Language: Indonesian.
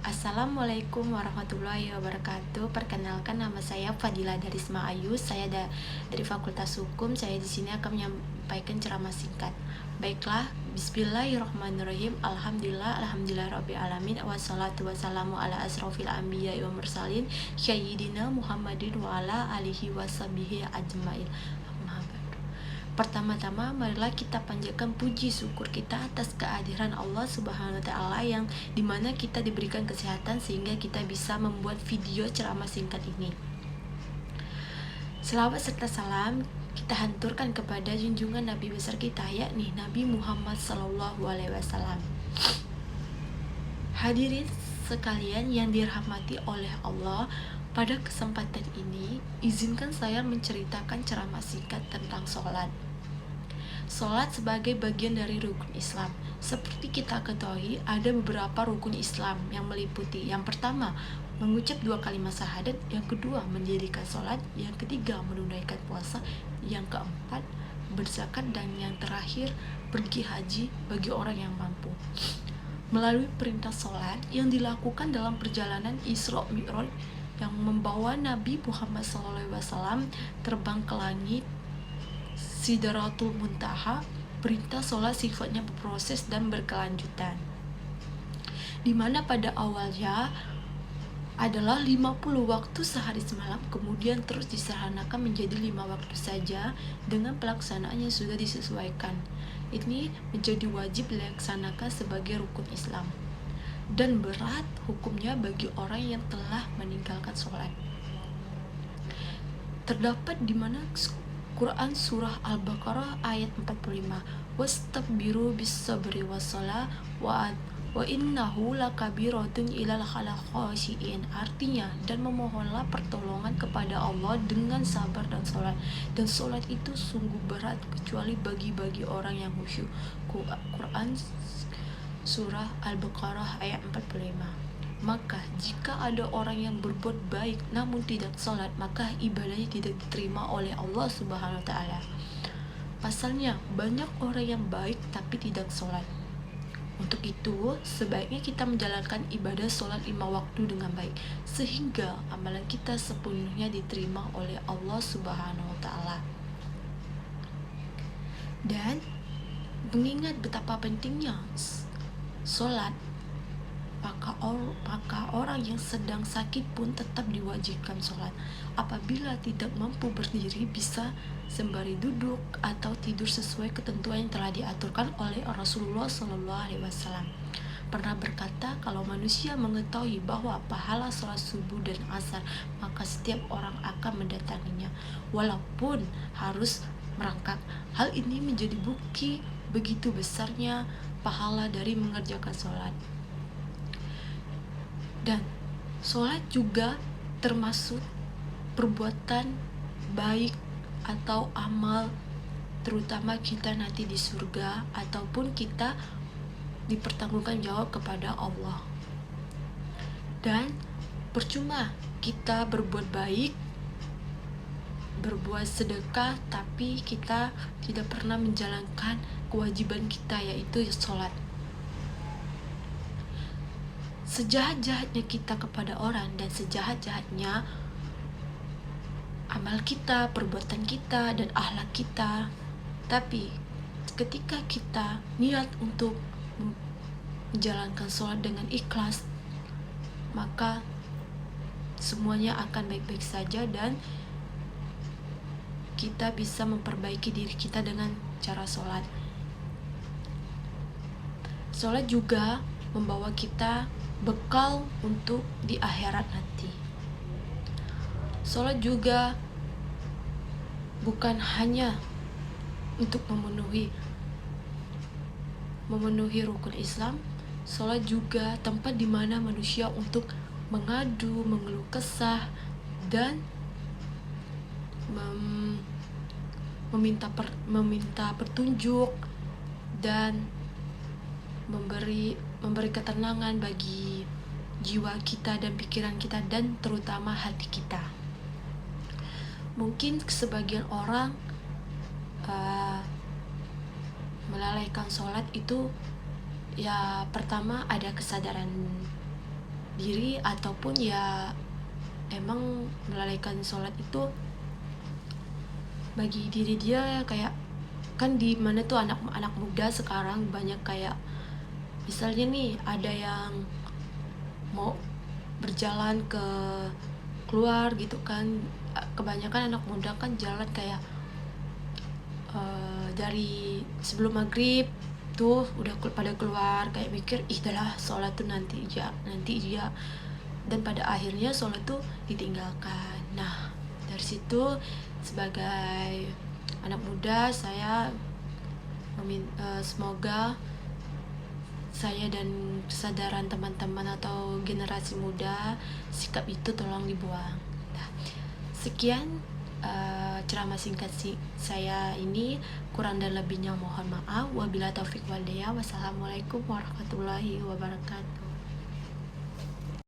Assalamualaikum warahmatullahi wabarakatuh. Perkenalkan, nama saya Fadila Darisma Ayu. Saya dari Fakultas Hukum. Saya di sini akan menyampaikan ceramah singkat. Baiklah, Bismillahirrahmanirrahim. Alhamdulillah Alamin. Wassalatu wassalamu ala asrofil anbiya wa mursalin Sayyidina Muhammadin wa ala alihi washabihi ajmain. Pertama-tama, marilah kita panjatkan puji syukur kita atas kehadiran Allah Subhanahu wa Ta'ala, yang dimana kita diberikan kesehatan sehingga kita bisa membuat video ceramah singkat ini. Selawat serta salam kita hanturkan kepada junjungan Nabi besar kita, yakni Nabi Muhammad SAW. Hadirin sekalian yang dirahmati oleh Allah, pada kesempatan ini izinkan saya menceritakan ceramah singkat tentang sholat. Sholat sebagai bagian dari rukun Islam. Seperti kita ketahui, ada beberapa rukun Islam yang meliputi: yang pertama, mengucap 2 kalimat syahadat; yang kedua, mendirikan sholat; yang ketiga, menunaikan puasa; yang keempat, berzakat; dan yang terakhir, pergi haji bagi orang yang mampu. Melalui perintah sholat yang dilakukan dalam perjalanan Isra Mi'raj yang membawa Nabi Muhammad SAW terbang ke langit Sidratul Muntaha, perintah sholat sifatnya berproses dan berkelanjutan, di mana pada awalnya adalah 50 waktu sehari semalam, kemudian terus disederhanakan menjadi 5 waktu saja dengan pelaksanaan yang sudah disesuaikan. Ini menjadi wajib dilaksanakan sebagai rukun Islam, dan berat hukumnya bagi orang yang telah meninggalkan sholat. Terdapat di mana Quran surah Al-Baqarah ayat 45, wastabbiru bis-sabri was-shalah wa innahu lakabiratun ilal khashiin. Artinya, dan memohonlah pertolongan kepada Allah dengan sabar dan sholat, dan sholat itu sungguh berat kecuali bagi orang yang khusyuk. Quran surah Al-Baqarah ayat 45. Maka jika ada orang yang berbuat baik namun tidak sholat, maka ibadahnya tidak diterima oleh Allah Subhanahu wa Ta'ala. Pasalnya, banyak orang yang baik tapi tidak sholat. Untuk itu, sebaiknya kita menjalankan ibadah sholat 5 waktu dengan baik, sehingga amalan kita sepenuhnya diterima oleh Allah Subhanahu wa Ta'ala. Dan mengingat betapa pentingnya sholat, maka orang yang sedang sakit pun tetap diwajibkan sholat. Apabila tidak mampu berdiri, bisa sembari duduk atau tidur sesuai ketentuan yang telah diaturkan oleh Rasulullah SAW. Pernah berkata, kalau manusia mengetahui bahwa pahala sholat subuh dan asar, maka setiap orang akan mendatanginya, walaupun harus merangkak. Hal ini menjadi bukti begitu besarnya pahala dari mengerjakan sholat. Dan sholat juga termasuk perbuatan baik atau amal, terutama kita nanti di surga ataupun kita dipertanggungjawabkan jawab kepada Allah. Dan percuma kita berbuat baik, berbuat sedekah, tapi kita tidak pernah menjalankan kewajiban kita, yaitu sholat. Sejahat-jahatnya kita kepada orang dan sejahat-jahatnya amal kita, perbuatan kita, dan akhlak kita, tapi ketika kita niat untuk menjalankan sholat dengan ikhlas, maka semuanya akan baik-baik saja dan kita bisa memperbaiki diri kita dengan cara sholat. Sholat juga membawa kita bekal untuk di akhirat nanti. Sholat juga bukan hanya untuk memenuhi rukun Islam. Sholat juga tempat di mana manusia untuk mengadu, mengeluh kesah, dan meminta petunjuk dan memberi ketenangan bagi jiwa kita dan pikiran kita, dan terutama hati kita. Mungkin sebagian orang melalaikan sholat itu, ya pertama ada kesadaran diri, ataupun ya emang melalaikan sholat itu bagi diri dia kayak, kan di mana tuh anak-anak muda sekarang banyak kayak misalnya nih ada yang mau berjalan keluar gitu kan, kebanyakan anak muda kan jalan kayak dari sebelum maghrib tuh udah pada keluar, kayak mikir ih dah sholat tuh nanti aja, dan pada akhirnya sholat tuh ditinggalkan. Nah dari situ sebagai anak muda saya semoga saya dan kesadaran teman-teman atau generasi muda, sikap itu tolong dibuang. Nah, sekian ceramah singkat saya ini, kurang dan lebihnya mohon maaf. Wabillahi taufiq wal hidayah. Wassalamualaikum warahmatullahi wabarakatuh.